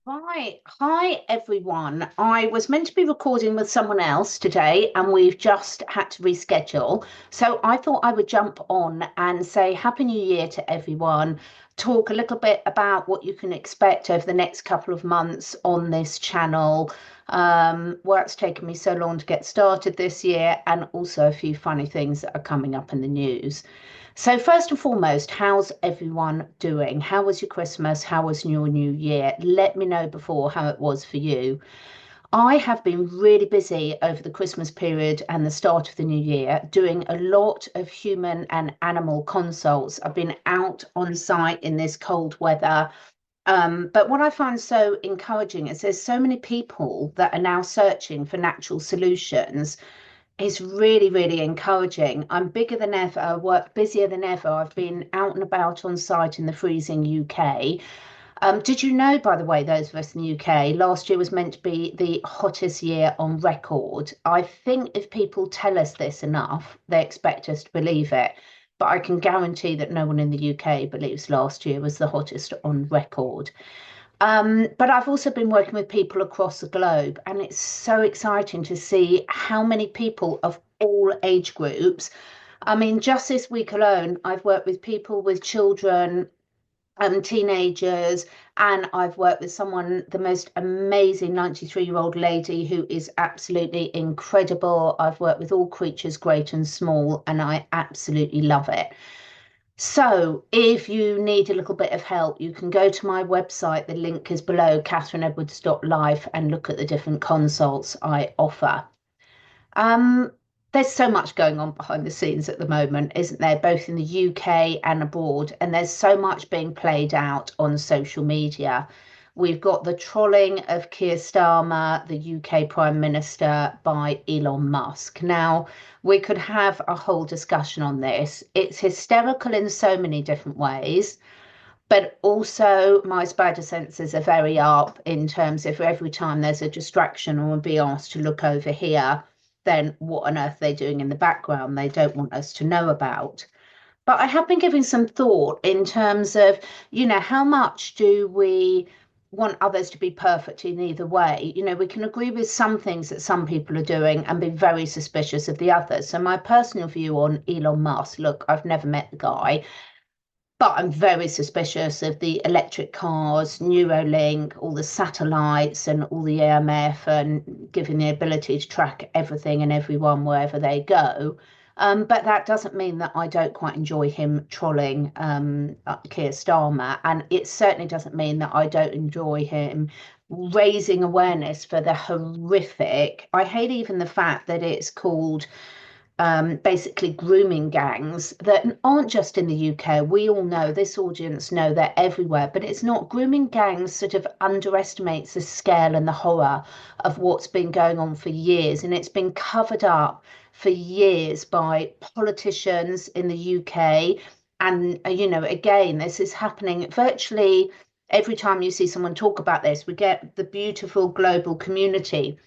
Right. Hi, everyone. I was meant to be recording with someone else today, and we've just had to reschedule. So I thought I would jump on and say Happy New Year to everyone, talk a little bit about what you can expect over the next couple of months on this channel, why it's taken me so long to get started this year, and also a few funny things that are coming up in the news. So, first and foremost, how's everyone doing? How was your Christmas? How was your New Year? Let me know before how it was for you. I have been really busy over the Christmas period and the start of the new year doing a lot of human and animal consults. I've been out on site in this cold weather. But what I find so encouraging is there's so many people that are now searching for natural solutions. It's really, really encouraging. I'm bigger than ever, work busier than ever. I've been out and about on site in the freezing UK. Did you know, by the way, those of us in the UK, last year was meant to be the hottest year on record? I think if people tell us this enough, they expect us to believe it. But I can guarantee that no one in the UK believes last year was the hottest on record. But I've also been working with people across the globe, and it's so exciting to see how many people of all age groups. I mean, just this week alone, I've worked with people with children, teenagers, and I've worked with someone, the most amazing 93-year-old lady who is absolutely incredible. I've worked with all creatures, great and small, and I absolutely love it. So, if you need a little bit of help, you can go to my website. The link is below, CatherineEdwards.life, and look at the different consults I offer. Um, there's so much going on behind the scenes at the moment, isn't there? Both in the UK and abroad, and there's so much being played out on social media. We've got the trolling of Keir Starmer, the UK Prime Minister, by Elon Musk. Now, we could have a whole discussion on this. It's hysterical in so many different ways, but also my spider senses are very up in terms of every time there's a distraction or be asked to look over here, then what on earth are they doing in the background they don't want us to know about. But I have been giving some thought in terms of, how much do we want others to be perfect in either way? We can agree with some things that some people are doing and be very suspicious of the others. So my personal view on Elon Musk, look, I've never met the guy, but I'm very suspicious of the electric cars, Neuralink, all the satellites, and all the EMF, and giving the ability to track everything and everyone wherever they go. But that doesn't mean that I don't quite enjoy him trolling Keir Starmer. And it certainly doesn't mean that I don't enjoy him raising awareness for the horrific. I hate even the fact that it's called basically grooming gangs that aren't just in the UK. We all know, this audience know, they're everywhere, but it's not. Grooming gangs sort of underestimates the scale and the horror of what's been going on for years, and it's been covered up for years by politicians in the UK. And again, this is happening virtually every time you see someone talk about this. We get the beautiful global community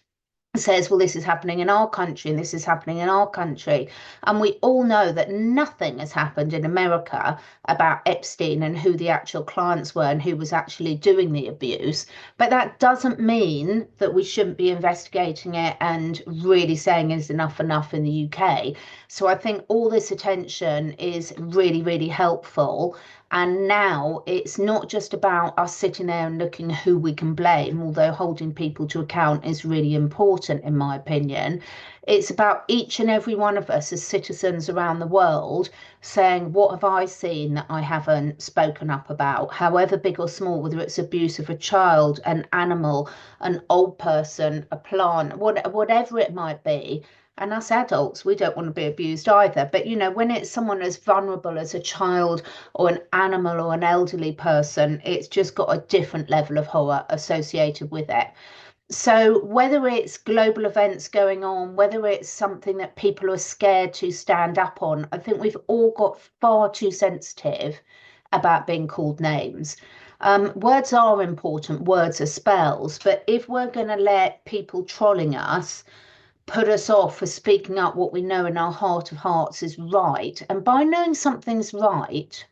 says, well, this is happening in our country and this is happening in our country. And we all know that nothing has happened in America about Epstein and who the actual clients were and who was actually doing the abuse. But that doesn't mean that we shouldn't be investigating it and really saying is enough in the UK. So I think all this attention is really, really helpful. And now it's not just about us sitting there and looking who we can blame, although holding people to account is really important, in my opinion. It's about each and every one of us as citizens around the world saying, what have I seen that I haven't spoken up about, however big or small, whether it's abuse of a child, an animal, an old person, a plant, whatever it might be. And us adults, we don't want to be abused either. But when it's someone as vulnerable as a child or an animal or an elderly person, it's just got a different level of horror associated with it. So, whether it's global events going on, whether it's something that people are scared to stand up on, I think we've all got far too sensitive about being called names. Words are important, words are spells, but if we're going to let people trolling us put us off for speaking up what we know in our heart of hearts is right, and by knowing something's right,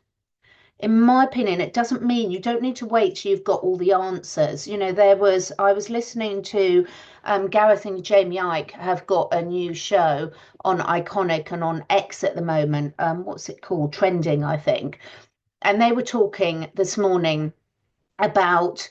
in my opinion, it doesn't mean you don't need to wait till you've got all the answers. I was listening to Gareth and Jamie Ike have got a new show on Iconic and on X at the moment. What's it called? Trending, I think. And they were talking this morning about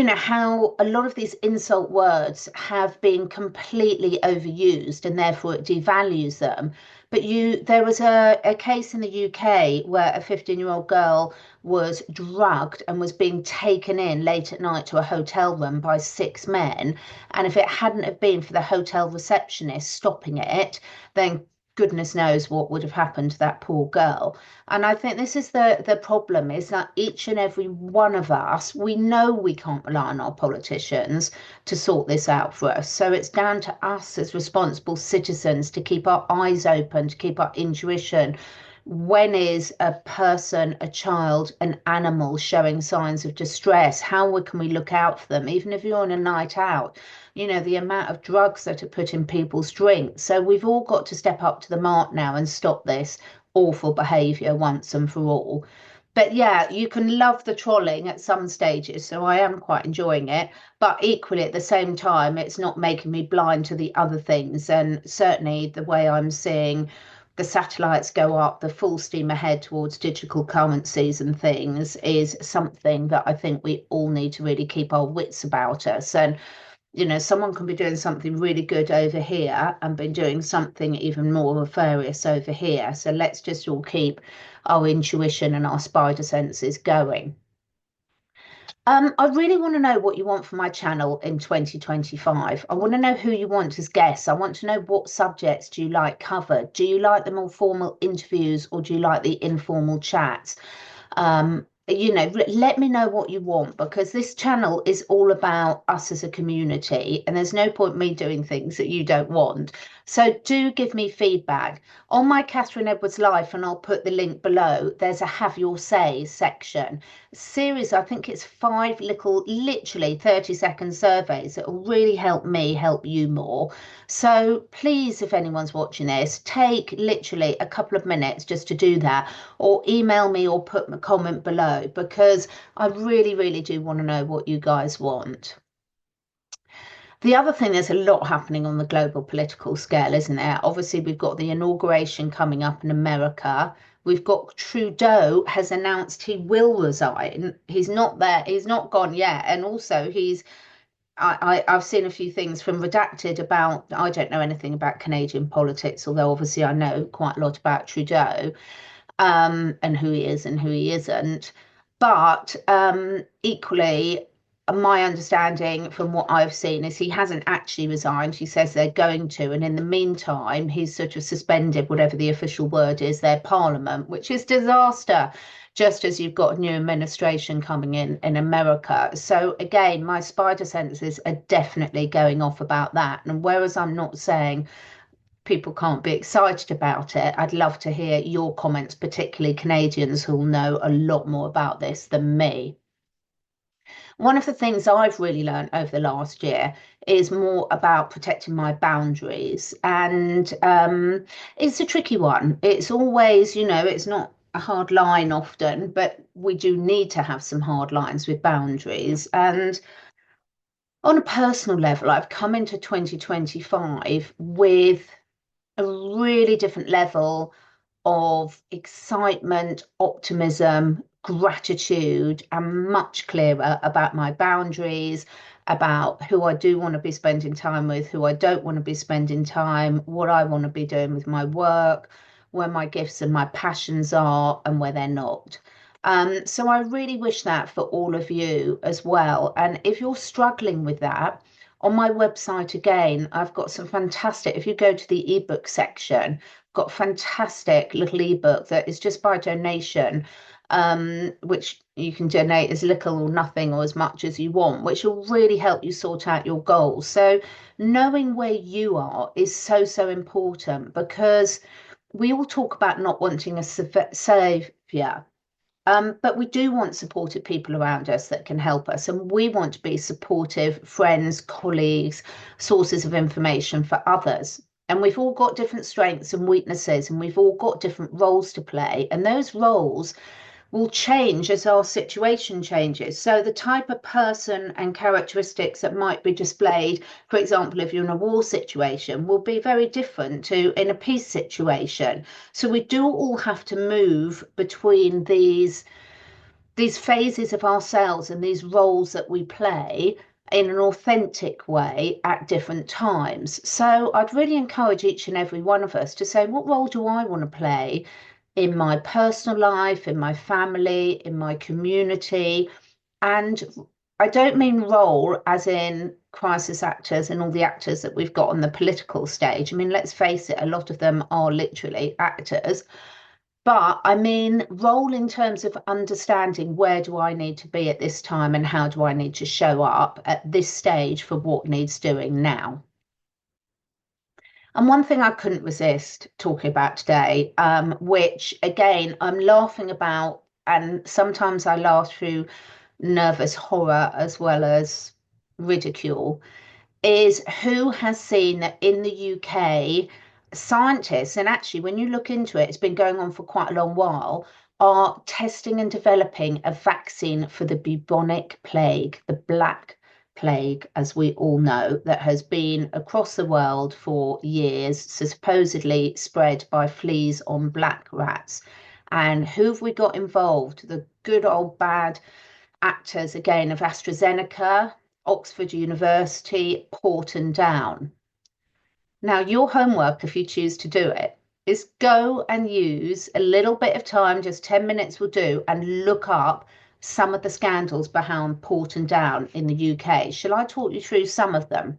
how a lot of these insult words have been completely overused and therefore it devalues them. But there was a case in the UK where a 15-year-old girl was drugged and was being taken in late at night to a hotel room by six men. And if it hadn't have been for the hotel receptionist stopping it, then goodness knows what would have happened to that poor girl. And I think this is the problem, is that each and every one of us, we know we can't rely on our politicians to sort this out for us. So it's down to us as responsible citizens to keep our eyes open, to keep our intuition. When is a person, a child, an animal showing signs of distress? How can we look out for them? Even if you're on a night out, the amount of drugs that are put in people's drinks. So we've all got to step up to the mark now and stop this awful behaviour once and for all. But yeah, you can love the trolling at some stages, so I am quite enjoying it. But equally, at the same time, it's not making me blind to the other things. And certainly, the way I'm seeing the satellites go up, the full steam ahead towards digital currencies and things is something that I think we all need to really keep our wits about us. And someone can be doing something really good over here and been doing something even more nefarious over here. So let's just all keep our intuition and our spider senses going. I really want to know what you want for my channel in 2025. I want to know who you want as guests. I want to know what subjects do you like covered? Do you like the more formal interviews or do you like the informal chats? Let me know what you want, because this channel is all about us as a community and there's no point me doing things that you don't want. So do give me feedback. On my Catherine Edwards Life, and I'll put the link below, there's a Have Your Say section. Series, I think it's 5 little, literally 30-second surveys that will really help me help you more. So please, if anyone's watching this, take literally a couple of minutes just to do that, or email me or put a comment below, because I really, really do want to know what you guys want. The other thing, there's a lot happening on the global political scale, isn't there? Obviously, we've got the inauguration coming up in America. We've got Trudeau has announced he will resign. He's not there. He's not gone yet. And also I've seen a few things from Redacted about, I don't know anything about Canadian politics, although obviously I know quite a lot about Trudeau, and who he is and who he isn't. But equally, my understanding from what I've seen is he hasn't actually resigned. He says they're going to, and in the meantime, he's sort of suspended whatever the official word is, their parliament, which is disaster, just as you've got a new administration coming in America. So again, my spider senses are definitely going off about that. And whereas I'm not saying people can't be excited about it, I'd love to hear your comments, particularly Canadians who'll know a lot more about this than me. One of the things I've really learned over the last year is more about protecting my boundaries. And it's a tricky one. It's always, it's not a hard line often, but we do need to have some hard lines with boundaries. And on a personal level, I've come into 2025 with a really different level of excitement, optimism, gratitude, and much clearer about my boundaries, about who I do want to be spending time with, who I don't want to be spending time, what I want to be doing with my work, where my gifts and my passions are, and where they're not. So I really wish that for all of you as well. And if you're struggling with that, on my website again, I've got some fantastic, if you go to the ebook section, got fantastic little ebook that is just by donation, which you can donate as little or nothing or as much as you want, which will really help you sort out your goals. So knowing where you are is so, so important, because we all talk about not wanting a savior. But we do want supportive people around us that can help us. And we want to be supportive friends, colleagues, sources of information for others. And we've all got different strengths and weaknesses, and we've all got different roles to play. And those roles will change as our situation changes. So the type of person and characteristics that might be displayed, for example, if you're in a war situation, will be very different to in a peace situation. So we do all have to move between these phases of ourselves and these roles that we play in an authentic way at different times. So I'd really encourage each and every one of us to say, what role do I want to play in my personal life, in my family, in my community? And I don't mean role as in crisis actors and all the actors that we've got on the political stage. I mean, let's face it, a lot of them are literally actors. But I mean, role in terms of understanding where do I need to be at this time and how do I need to show up at this stage for what needs doing now. And one thing I couldn't resist talking about today, which again, I'm laughing about, and sometimes I laugh through nervous horror as well as ridicule, is who has seen that in the UK, scientists, and actually, when you look into it, it's been going on for quite a long while, are testing and developing a vaccine for the bubonic plague, the Black Plague, as we all know, that has been across the world for years, supposedly spread by fleas on black rats. And who have we got involved? The good old bad actors again of AstraZeneca, Oxford University, Porton Down. Now, your homework, if you choose to do it, is go and use a little bit of time, just 10 minutes will do, and look up some of the scandals behind Porton Down in the UK. Shall I talk you through some of them?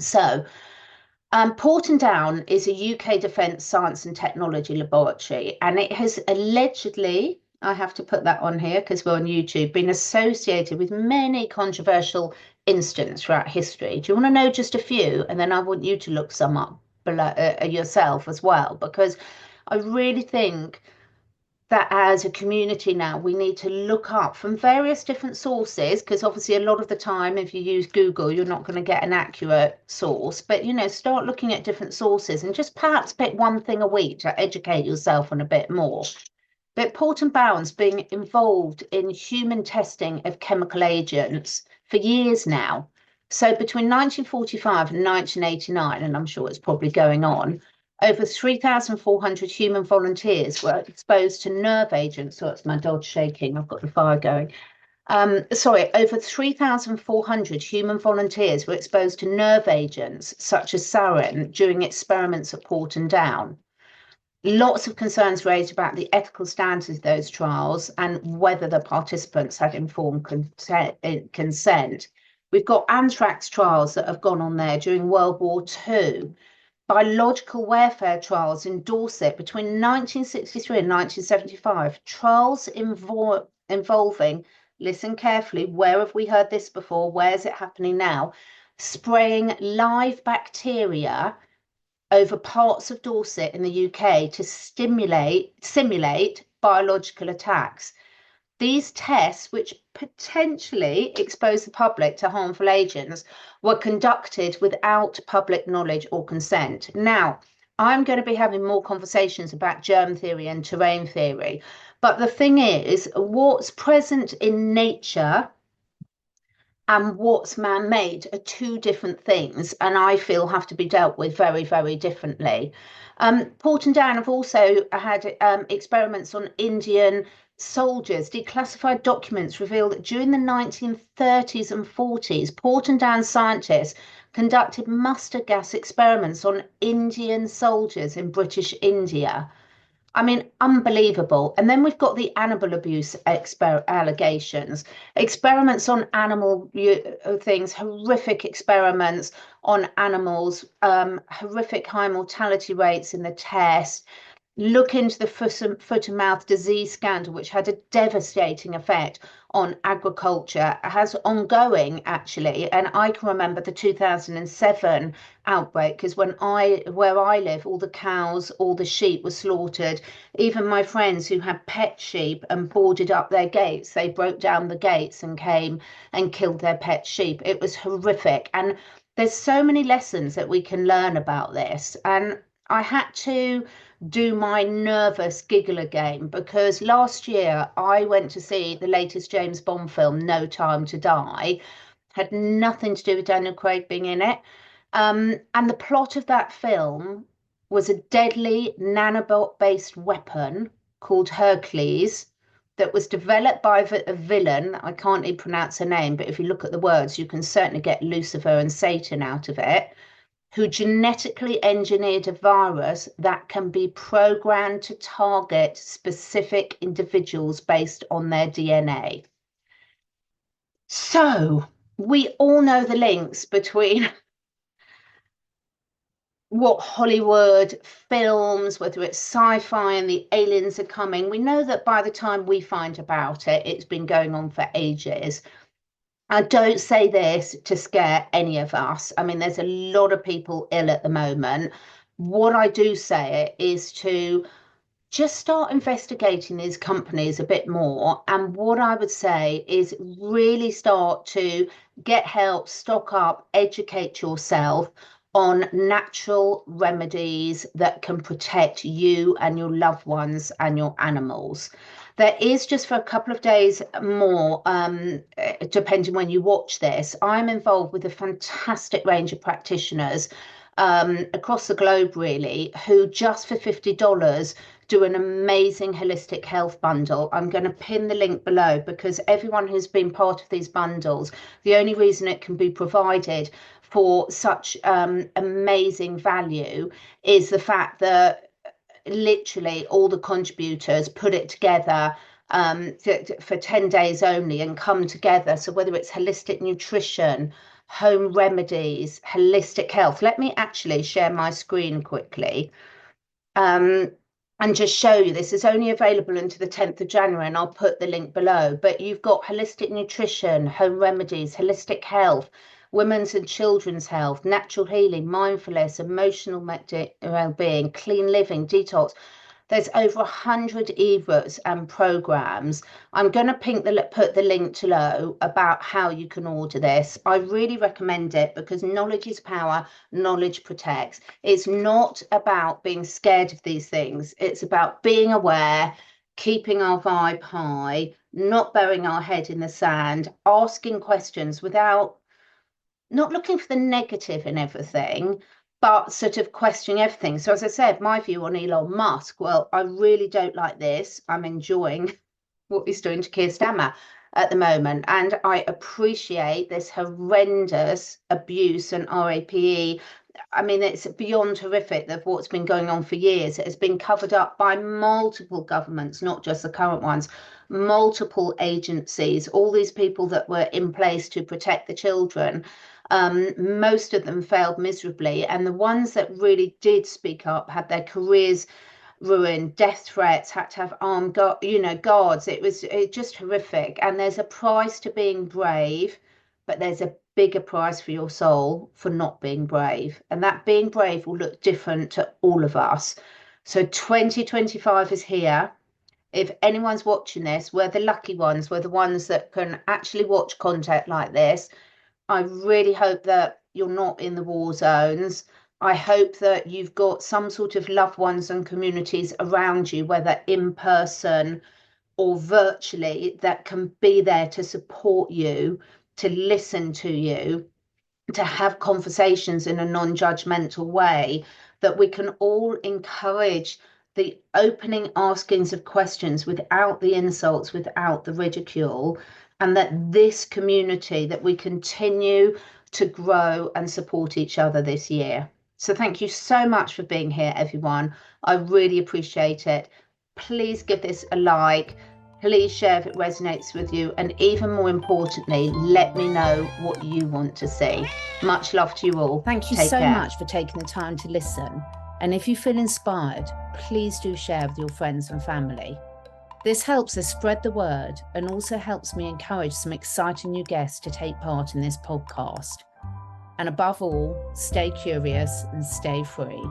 So, Porton Down is a UK defence science and technology laboratory, and it has allegedly, I have to put that on here because we're on YouTube, been associated with many controversial incidents throughout history. Do you want to know just a few? And then I want you to look some up below, yourself as well, because I really think that as a community now, we need to look up from various different sources, because obviously a lot of the time, if you use Google, you're not going to get an accurate source. But, you know, start looking at different sources and just perhaps pick one thing a week to educate yourself on a bit more. But Porton Down's been involved in human testing of chemical agents for years now. So between 1945 and 1989, and I'm sure it's probably going on, over 3,400 human volunteers were exposed to nerve agents. So it's my dog shaking. I've got the fire going. Over 3,400 human volunteers were exposed to nerve agents such as sarin during experiments at Porton Down. Lots of concerns raised about the ethical standards of those trials and whether the participants had informed consent. We've got anthrax trials that have gone on there during World War II, biological warfare trials in Dorset between 1963 and 1975, trials involving, listen carefully, where have we heard this before? Where is it happening now? Spraying live bacteria over parts of Dorset in the UK to simulate biological attacks. These tests, which potentially expose the public to harmful agents, were conducted without public knowledge or consent. Now, I'm going to be having more conversations about germ theory and terrain theory, but the thing is, what's present in nature and what's man-made are two different things, and I feel have to be dealt with very, very differently. Porton Down have also had experiments on Indian soldiers. Declassified documents reveal that during the 1930s and 40s, Porton Down scientists conducted mustard gas experiments on Indian soldiers in British India. I mean, unbelievable. And then we've got the animal abuse allegations, experiments on animal things, horrific experiments on animals, horrific high mortality rates in the test. Look into the foot and mouth disease scandal, which had a devastating effect on agriculture, has ongoing actually. And I can remember the 2007 outbreak, because where I live, all the cows, all the sheep were slaughtered. Even my friends who had pet sheep and boarded up their gates, they broke down the gates and came and killed their pet sheep. It was horrific. And there's so many lessons that we can learn about this. And I had to do my nervous giggler game, because last year I went to see the latest James Bond film, No Time to Die. Had nothing to do with Daniel Craig being in it. And the plot of that film was a deadly nanobot-based weapon called Hercules that was developed by a villain. I can't even pronounce her name, but if you look at the words, you can certainly get Lucifer and Satan out of it, who genetically engineered a virus that can be programmed to target specific individuals based on their DNA. So we all know the links between what Hollywood films, whether it's sci-fi and the aliens are coming. We know that by the time we find about it, it's been going on for ages. I don't say this to scare any of us. I mean, there's a lot of people ill at the moment. What I do say is to just start investigating these companies a bit more. And what I would say is really start to get help, stock up, educate yourself on natural remedies that can protect you and your loved ones and your animals. There is, just for a couple of days more, depending when you watch this, I'm involved with a fantastic range of practitioners across the globe, really, who just for $50 do an amazing holistic health bundle. I'm going to pin the link below, because everyone who's been part of these bundles, the only reason it can be provided for such amazing value is the fact that literally all the contributors put it together for 10 days only and come together. So whether it's holistic nutrition, home remedies, holistic health. Let me actually share my screen quickly and just show you. This is only available until the 10th of January, and I'll put the link below. But you've got holistic nutrition, home remedies, holistic health, women's and children's health, natural healing, mindfulness, emotional well-being, clean living, detox. There's over 100 ebooks and programs. I'm going to put the link below about how you can order this. I really recommend it, because knowledge is power, knowledge protects. It's not about being scared of these things. It's about being aware, keeping our vibe high, not burying our head in the sand, asking questions without, not looking for the negative in everything, but sort of questioning everything. So as I said, my view on Elon Musk, well, I really don't like this. I'm enjoying what he's doing to Keir Starmer at the moment. And I appreciate this horrendous abuse and RAPE. I mean, it's beyond horrific of what's been going on for years. It has been covered up by multiple governments, not just the current ones, multiple agencies, all these people that were in place to protect the children. Most of them failed miserably, and the ones that really did speak up had their careers ruined, death threats, had to have armed guards. It was just horrific. And there's a price to being brave, but there's a bigger price for your soul for not being brave, and that being brave will look different to all of us. So 2025 is here. If anyone's watching this, we're the lucky ones, we're the ones that can actually watch content like this. I really hope that you're not in the war zones. I hope that you've got some sort of loved ones and communities around you, whether in person or virtually, that can be there to support you, to listen to you, to have conversations in a non-judgmental way, that we can all encourage the opening askings of questions without the insults, without the ridicule, and that this community, that we continue to grow and support each other this year. So thank you so much for being here, everyone. I really appreciate it. Please give this a like. Please share if it resonates with you. And even more importantly, let me know what you want to see. Much love to you all. Thank you so much for taking the time to listen. And if you feel inspired, please do share with your friends and family. This helps us spread the word and also helps me encourage some exciting new guests to take part in this podcast. And above all, stay curious and stay free.